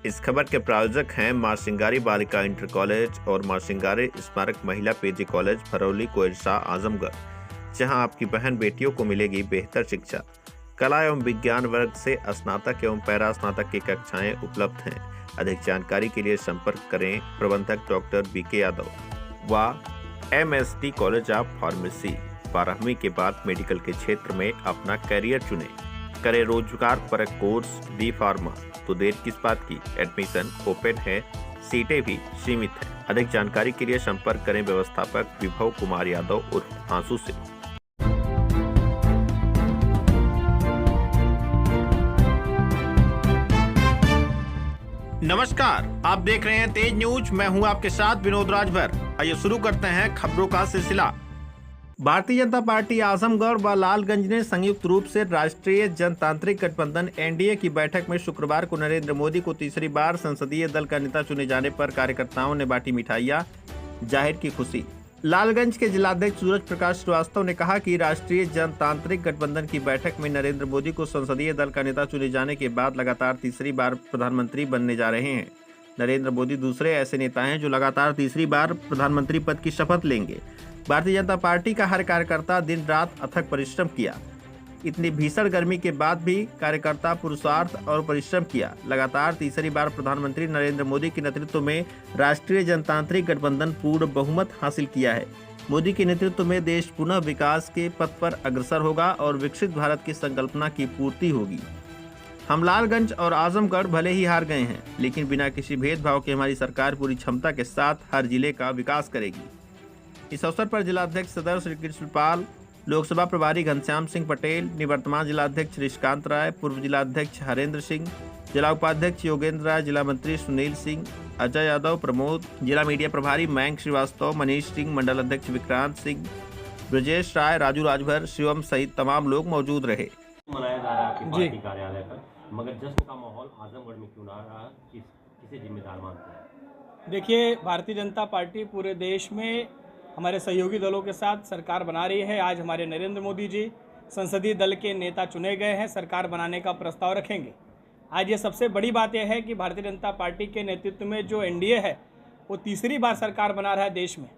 इस खबर के प्रायोजक हैं मां सिंगारी बालिका इंटर कॉलेज और मां सिंगारी स्मारक महिला पीजी कॉलेज फरौली कोइरसा आजमगढ़, जहां आपकी बहन बेटियों को मिलेगी बेहतर शिक्षा। कला एवं विज्ञान वर्ग से स्नातक एवं पैरा स्नातक की कक्षाएं उपलब्ध हैं। अधिक जानकारी के लिए संपर्क करें प्रबंधक डॉक्टर बीके यादव व MSD कॉलेज ऑफ फार्मेसी। 12वीं के बाद मेडिकल के क्षेत्र में अपना करियर चुनें। करें रोजगार परक कोर्स बी फार्मा, तो देर किस बात की। एडमिशन ओपन है, सीटें भी सीमित हैं। अधिक जानकारी के लिए संपर्क करें व्यवस्थापक विभव कुमार यादव उर्फ आंसू से। नमस्कार, आप देख रहे हैं तेज न्यूज। मैं हूं आपके साथ विनोद राजभर। आइए शुरू करते हैं खबरों का सिलसिला। भारतीय जनता पार्टी आजमगढ़ व लालगंज ने संयुक्त रूप से राष्ट्रीय जनतांत्रिक गठबंधन NDA की बैठक में शुक्रवार को नरेंद्र मोदी को तीसरी बार संसदीय दल का नेता चुने जाने पर कार्यकर्ताओं ने बांटी मिठाइयां, जाहिर की खुशी। लालगंज के जिलाध्यक्ष सूरज प्रकाश श्रीवास्तव ने कहा कि राष्ट्रीय जनतांत्रिक गठबंधन की बैठक में नरेंद्र मोदी को संसदीय दल का नेता चुने जाने के बाद लगातार तीसरी बार प्रधानमंत्री बनने जा रहे हैं। नरेंद्र मोदी दूसरे ऐसे नेता हैं जो लगातार तीसरी बार प्रधानमंत्री पद की शपथ लेंगे। भारतीय जनता पार्टी का हर कार्यकर्ता दिन रात अथक परिश्रम किया। इतनी भीषण गर्मी के बाद भी कार्यकर्ता पुरुषार्थ और परिश्रम किया। लगातार तीसरी बार प्रधानमंत्री नरेंद्र मोदी के नेतृत्व में राष्ट्रीय जनतांत्रिक गठबंधन पूर्ण बहुमत हासिल किया है। मोदी के नेतृत्व में देश पुनः विकास के पथ पर अग्रसर होगा और विकसित भारत की संकल्पना की पूर्ति होगी। हम लालगंज और आजमगढ़ भले ही हार गए हैं, लेकिन बिना किसी भेदभाव के हमारी सरकार पूरी क्षमता के साथ हर जिले का विकास करेगी। इस अवसर पर जिलाध्यक्ष सदर श्री कृष्णपाल, लोकसभा प्रभारी घनश्याम सिंह पटेल, निवर्तमान जिलाध्यक्ष ऋषिकांत राय, पूर्व जिलाध्यक्ष हरेंद्र सिंह, जिला उपाध्यक्ष योगेंद्र राय, जिला मंत्री सुनील सिंह, अजय यादव, प्रमोद, जिला मीडिया प्रभारी मयंक श्रीवास्तव, मनीष सिंह, मंडल अध्यक्ष विक्रांत सिंह, ब्रजेश राय, राजू राजभर, शिवम सहित तमाम लोग मौजूद रहे। मनाया जा रहा है आपकी पार्टी कार्यालय पर, मगर जश्न का माहौल आजमगढ़ में क्यों ना रहा, किसे जिम्मेदार मानते हैं? देखिए, भारतीय जनता पार्टी पूरे देश में हमारे सहयोगी दलों के साथ सरकार बना रही है। आज हमारे नरेंद्र मोदी जी संसदीय दल के नेता चुने गए हैं, सरकार बनाने का प्रस्ताव रखेंगे। आज ये सबसे बड़ी बात यह है कि भारतीय जनता पार्टी के नेतृत्व में जो NDA है वो तीसरी बार सरकार बना रहा है देश में।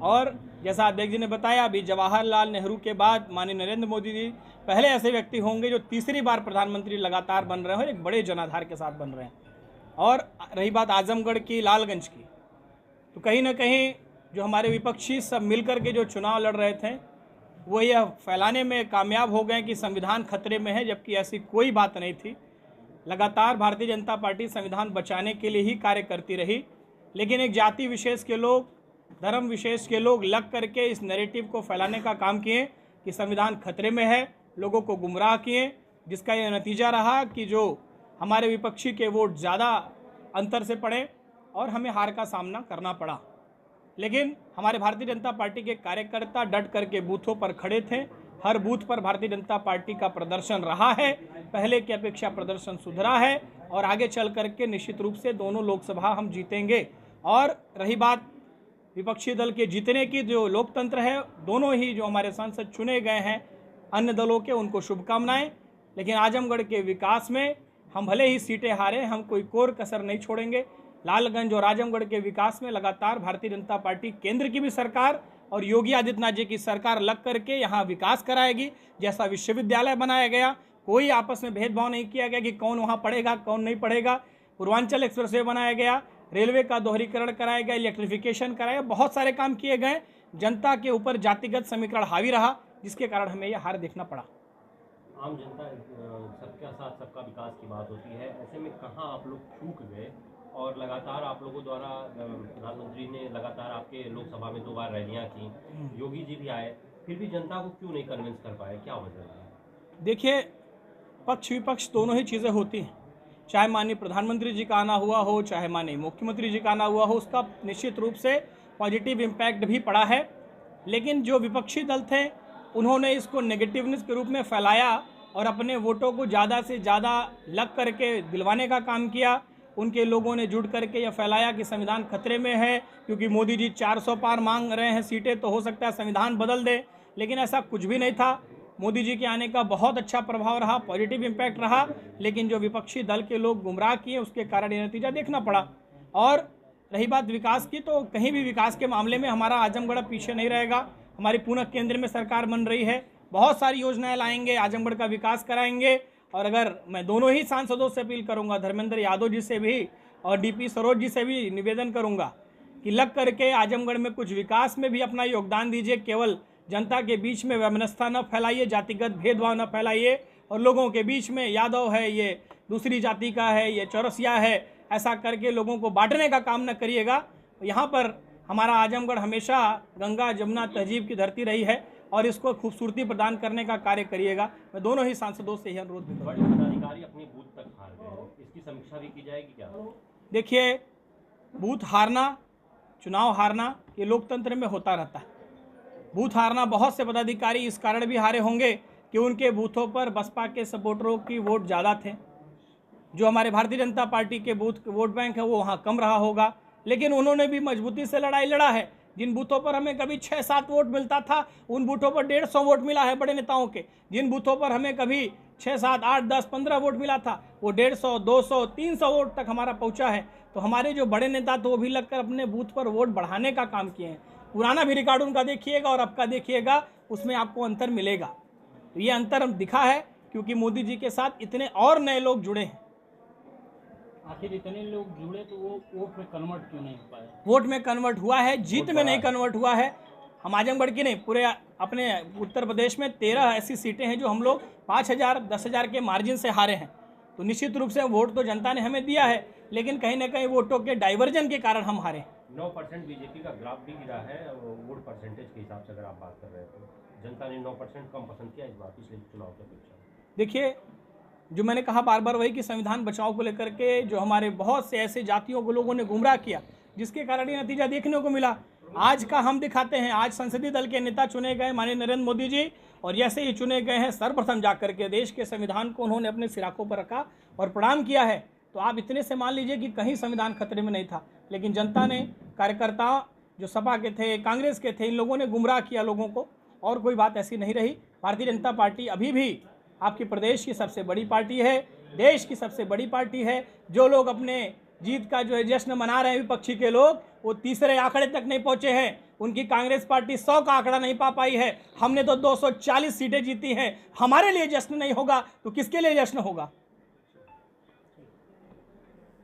और जैसा अध्यक्ष जी ने बताया, अभी जवाहरलाल नेहरू के बाद माननीय नरेंद्र मोदी जी पहले ऐसे व्यक्ति होंगे जो तीसरी बार प्रधानमंत्री लगातार बन रहे हैं, एक बड़े जनाधार के साथ बन रहे हैं। और रही बात आजमगढ़ की, लालगंज की, तो कहीं ना कहीं जो हमारे विपक्षी सब मिलकर के जो चुनाव लड़ रहे थे वो यह फैलाने में कामयाब हो गए कि संविधान खतरे में है, जबकि ऐसी कोई बात नहीं थी। लगातार भारतीय जनता पार्टी संविधान बचाने के लिए ही कार्य करती रही, लेकिन एक जाति विशेष के लोग, धर्म विशेष के लोग लग करके इस नैरेटिव को फैलाने का काम किए कि संविधान खतरे में है, लोगों को गुमराह किए, जिसका यह नतीजा रहा कि जो हमारे विपक्षी के वोट ज़्यादा अंतर से पड़े और हमें हार का सामना करना पड़ा। लेकिन हमारे भारतीय जनता पार्टी के कार्यकर्ता डट करके बूथों पर खड़े थे। हर बूथ पर भारतीय जनता पार्टी का प्रदर्शन रहा है, पहले की अपेक्षा प्रदर्शन सुधरा है और आगे चल करके निश्चित रूप से दोनों लोकसभा हम जीतेंगे। और रही बात विपक्षी दल के जीतने की, जो लोकतंत्र है, दोनों ही जो हमारे सांसद चुने गए हैं अन्य दलों के, उनको शुभकामनाएं। लेकिन आजमगढ़ के विकास में हम भले ही सीटें हारे, हम कोई कोर कसर नहीं छोड़ेंगे। लालगंज और आजमगढ़ के विकास में लगातार भारतीय जनता पार्टी केंद्र की भी सरकार और योगी आदित्यनाथ जी की सरकार लग करके यहाँ विकास कराएगी। जैसा विश्वविद्यालय बनाया गया, कोई आपस में भेदभाव नहीं किया गया कि कौन वहाँ पढ़ेगा कौन नहीं पढ़ेगा। पूर्वांचल एक्सप्रेसवे बनाया गया, रेलवे का दोहरीकरण कराया गया, इलेक्ट्रिफिकेशन कराया, बहुत सारे काम किए गए। जनता के ऊपर जातिगत समीकरण हावी रहा, जिसके कारण हमें यह हार देखना पड़ा। आम जनता सबका साथ सबका विकास की बात होती है, ऐसे में कहाँ आप लोग चूक गए? और लगातार आप लोगों द्वारा प्रधानमंत्री ने लगातार आपके लोकसभा में 2 बार रैलियां की, योगी जी भी आए, फिर भी जनता को क्यों नहीं कन्विंस कर पाए, क्या वजह है? देखिए, पक्ष विपक्ष दोनों ही चीज़ें होती हैं। चाहे माननीय प्रधानमंत्री जी का आना हुआ हो, चाहे माननीय मुख्यमंत्री जी का आना हुआ हो, उसका निश्चित रूप से पॉजिटिव इम्पैक्ट भी पड़ा है। लेकिन जो विपक्षी दल थे उन्होंने इसको नेगेटिवनेस के रूप में फैलाया और अपने वोटों को ज़्यादा से ज़्यादा लग करके दिलवाने का काम किया। उनके लोगों ने जुड़ करके यह फैलाया कि संविधान खतरे में है, क्योंकि मोदी जी 400 पार मांग रहे हैं सीटें, तो हो सकता है संविधान बदल दे। लेकिन ऐसा कुछ भी नहीं था। मोदी जी के आने का बहुत अच्छा प्रभाव रहा, पॉजिटिव इम्पैक्ट रहा, लेकिन जो विपक्षी दल के लोग गुमराह किए उसके कारण ये नतीजा देखना पड़ा। और रही बात विकास की, तो कहीं भी विकास के मामले में हमारा आजमगढ़ पीछे नहीं रहेगा। हमारी पूर्ण केंद्र में सरकार बन रही है, बहुत सारी योजनाएं लाएंगे, आजमगढ़ का विकास कराएंगे। और अगर मैं दोनों ही सांसदों से अपील करूंगा, धर्मेंद्र यादव जी से भी और डीपी सरोज जी से भी निवेदन करूंगा कि लग करके आजमगढ़ में कुछ विकास में भी अपना योगदान दीजिए। केवल जनता के बीच में वैमनस्यता न फैलाइए, जातिगत भेदभाव न फैलाइए और लोगों के बीच में यादव है, ये दूसरी जाति का है, ये चौरसिया है, ऐसा करके लोगों को बांटने का काम न करिएगा। यहाँ पर हमारा आजमगढ़ हमेशा गंगा जमुना तहजीब की धरती रही है और इसको खूबसूरती प्रदान करने का कार्य करिएगा। मैं दोनों ही सांसदों से यह अनुरोध भी बड़े पदाधिकारी अपने बूथ तक हार गए, इसकी समीक्षा भी की जाएगी क्या? देखिए, बूथ हारना, चुनाव हारना ये लोकतंत्र में होता रहता है। बूथ हारना, बहुत से पदाधिकारी इस कारण भी हारे होंगे कि उनके बूथों पर बसपा के सपोर्टरों की वोट ज़्यादा थे। जो हमारे भारतीय जनता पार्टी के बूथ वोट बैंक है वो वहाँ कम रहा होगा, लेकिन उन्होंने भी मजबूती से लड़ाई लड़ा है। जिन बूथों पर हमें कभी 6-7 वोट मिलता था, उन बूथों पर 150 वोट मिला है बड़े नेताओं के। जिन बूथों पर हमें कभी 6, 7, 8, 10, 15 वोट मिला था, वो 150, 200, 300 वोट तक हमारा पहुंचा है। तो हमारे जो बड़े नेता तो वो भी लगकर अपने बूथ पर वोट बढ़ाने का काम किए हैं। पुराना भी रिकॉर्ड उनका देखिएगा और अब का देखिएगा, उसमें आपको अंतर मिलेगा। तो ये अंतर दिखा है क्योंकि मोदी जी के साथ इतने और नए लोग जुड़े हैं। आखिर इतने लोग जुड़े तो वो वोट में कन्वर्ट क्यों नहीं हो पाए? वोट में कन्वर्ट हुआ है, जीत में नहीं कन्वर्ट हुआ है। हम आजमगढ़ की नहीं, पूरे अपने उत्तर प्रदेश में 13 ऐसी सीटें हैं जो हम लोग 5,000, 10,000 के मार्जिन से हारे हैं। तो निश्चित रूप से वोट तो जनता ने हमें दिया है, लेकिन कहीं ना कहीं वोटों के डाइवर्जन के कारण हम हारे। 9% बीजेपी का ग्राफ भी गिरा है वोट परसेंटेज के हिसाब से, अगर आप बात कर रहे हैं तो जनता ने 9% कम पसंद किया इस बार पिछले चुनाव की अपेक्षा। देखिए, जो मैंने कहा बार बार वही कि संविधान बचाव को लेकर के जो हमारे बहुत से ऐसे जातियों को लोगों ने गुमराह किया, जिसके कारण ये नतीजा देखने को मिला। आज का हम दिखाते हैं, आज संसदीय दल के नेता चुने गए माननीय नरेंद्र मोदी जी, और जैसे ही चुने गए हैं सर्वप्रथम जाकर के देश के संविधान को उन्होंने अपने सिराकों पर रखा और प्रणाम किया है। तो आप इतने से मान लीजिए कि कहीं संविधान खतरे में नहीं था, लेकिन जनता ने, कार्यकर्ता जो सपा के थे, कांग्रेस के थे, इन लोगों ने गुमराह किया लोगों को, और कोई बात ऐसी नहीं रही। भारतीय जनता पार्टी अभी भी आपकी प्रदेश की सबसे बड़ी पार्टी है, देश की सबसे बड़ी पार्टी है। जो लोग अपने जीत का जो है जश्न मना रहे हैं विपक्षी के लोग, वो तीसरे आंकड़े तक नहीं पहुंचे हैं। उनकी कांग्रेस पार्टी 100 का आंकड़ा नहीं पा पाई है। हमने तो 240 सीटें जीती हैं। हमारे लिए जश्न नहीं होगा तो किसके लिए जश्न होगा?